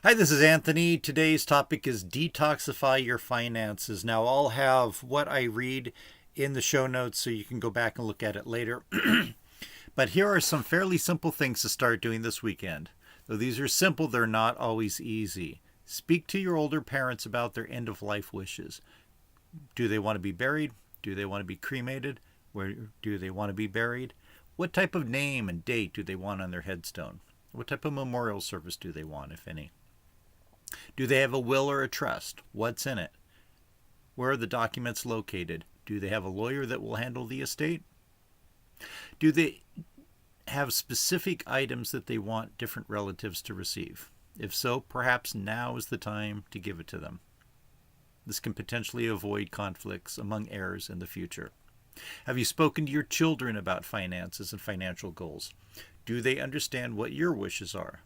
Hi, this is Anthony. Today's topic is detoxify your finances. Now, I'll have what I read in the show notes so you can go back and look at it later. But here are some fairly simple things to start doing this weekend. Though these are simple, they're not always easy. Speak to your older parents about their end of life wishes. Do they want to be buried? Do they want to be cremated? Where do they want to be buried? What type of name and date do they want on their headstone? What type of memorial service do they want, if any? Do they have a will or a trust? What's in it? Where are the documents located? Do they have a lawyer that will handle the estate? Do they have specific items that they want different relatives to receive? If so, perhaps now is the time to give it to them. This can potentially avoid conflicts among heirs in the future. Have you spoken to your children about finances and financial goals? Do they understand what your wishes are?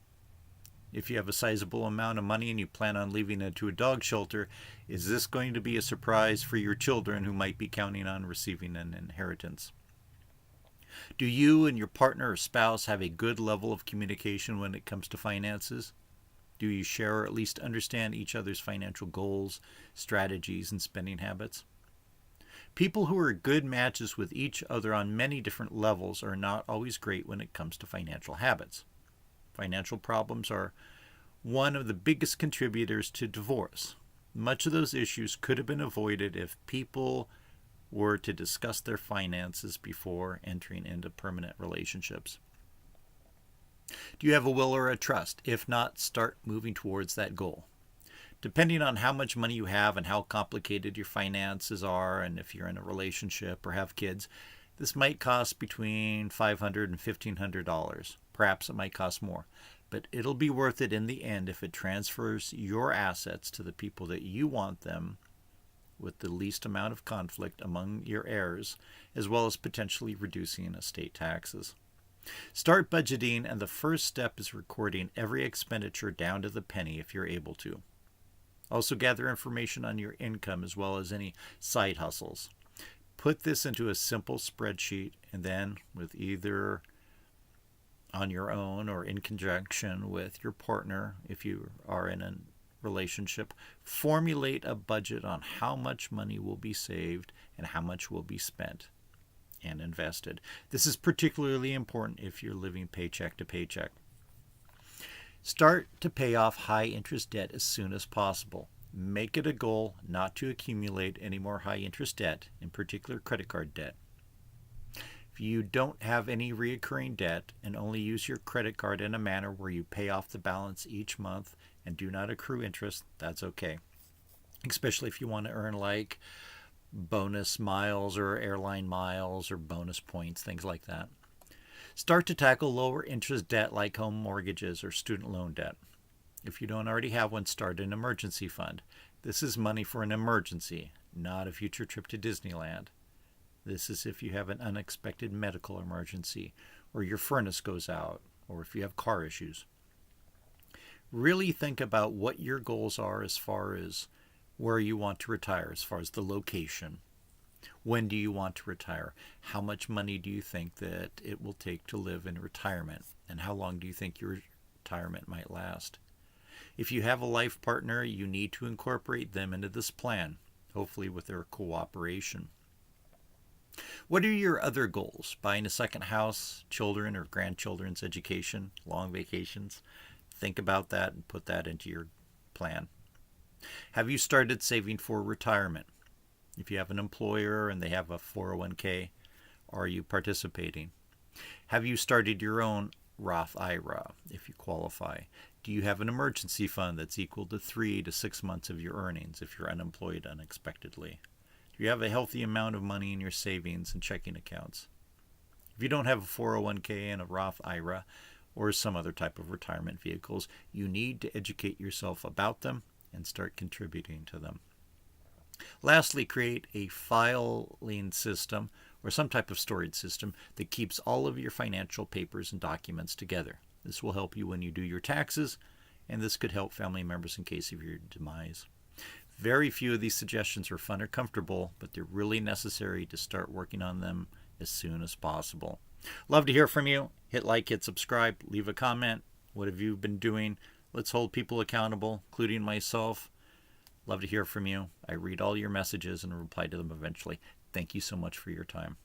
If you have a sizable amount of money and you plan on leaving it to a dog shelter, is this going to be a surprise for your children who might be counting on receiving an inheritance? Do you and your partner or spouse have a good level of communication when it comes to finances? Do you share or at least understand each other's financial goals, strategies, and spending habits? People who are good matches with each other on many different levels are not always great when it comes to financial habits. Financial problems are one of the biggest contributors to divorce. Much of those issues could have been avoided if people were to discuss their finances before entering into permanent relationships. Do you have a will or a trust? If not, start moving towards that goal. Depending on how much money you have and how complicated your finances are, and if you're in a relationship or have kids, this might cost between $500 and $1,500. Perhaps it might cost more, but it'll be worth it in the end if it transfers your assets to the people that you want them with the least amount of conflict among your heirs, as well as potentially reducing estate taxes. Start budgeting, and the first step is recording every expenditure down to the penny if you're able to. Also gather information on your income as well as any side hustles. Put this into a simple spreadsheet, and then with either on your own or in conjunction with your partner, if you are in a relationship, formulate a budget on how much money will be saved and how much will be spent and invested. This is particularly important if you're living paycheck to paycheck. Start to pay off high interest debt as soon as possible. Make it a goal not to accumulate any more high interest debt, in particular credit card debt. If you don't have any recurring debt and only use your credit card in a manner where you pay off the balance each month and do not accrue interest, that's okay. Especially if you want to earn like bonus miles or airline miles or bonus points, things like that. Start to tackle lower interest debt like home mortgages or student loan debt. If you don't already have one, start an emergency fund. This is money for an emergency, not a future trip to Disneyland. This is if you have an unexpected medical emergency, or your furnace goes out, or if you have car issues. Really think about what your goals are as far as where you want to retire, as far as the location. When do you want to retire? How much money do you think that it will take to live in retirement? And how long do you think your retirement might last? If you have a life partner, you need to incorporate them into this plan, hopefully with their cooperation. What are your other goals? Buying a second house, children or grandchildren's education, long vacations? Think about that and put that into your plan. Have you started saving for retirement? If you have an employer and they have a 401k, are you participating? Have you started your own Roth IRA if you qualify? Do you have an emergency fund that's equal to 3 to 6 months of your earnings if you're unemployed unexpectedly? Do you have a healthy amount of money in your savings and checking accounts? If you don't have a 401k and a Roth IRA or some other type of retirement vehicles, you need to educate yourself about them and start contributing to them. Lastly, create a filing system or some type of storage system that keeps all of your financial papers and documents together. This will help you when you do your taxes, and this could help family members in case of your demise. Very few of these suggestions are fun or comfortable, but they're really necessary to start working on them as soon as possible. Love to hear from you. Hit like, hit subscribe, leave a comment. What have you been doing? Let's hold people accountable, including myself. Love to hear from you. I read all your messages and reply to them eventually. Thank you so much for your time.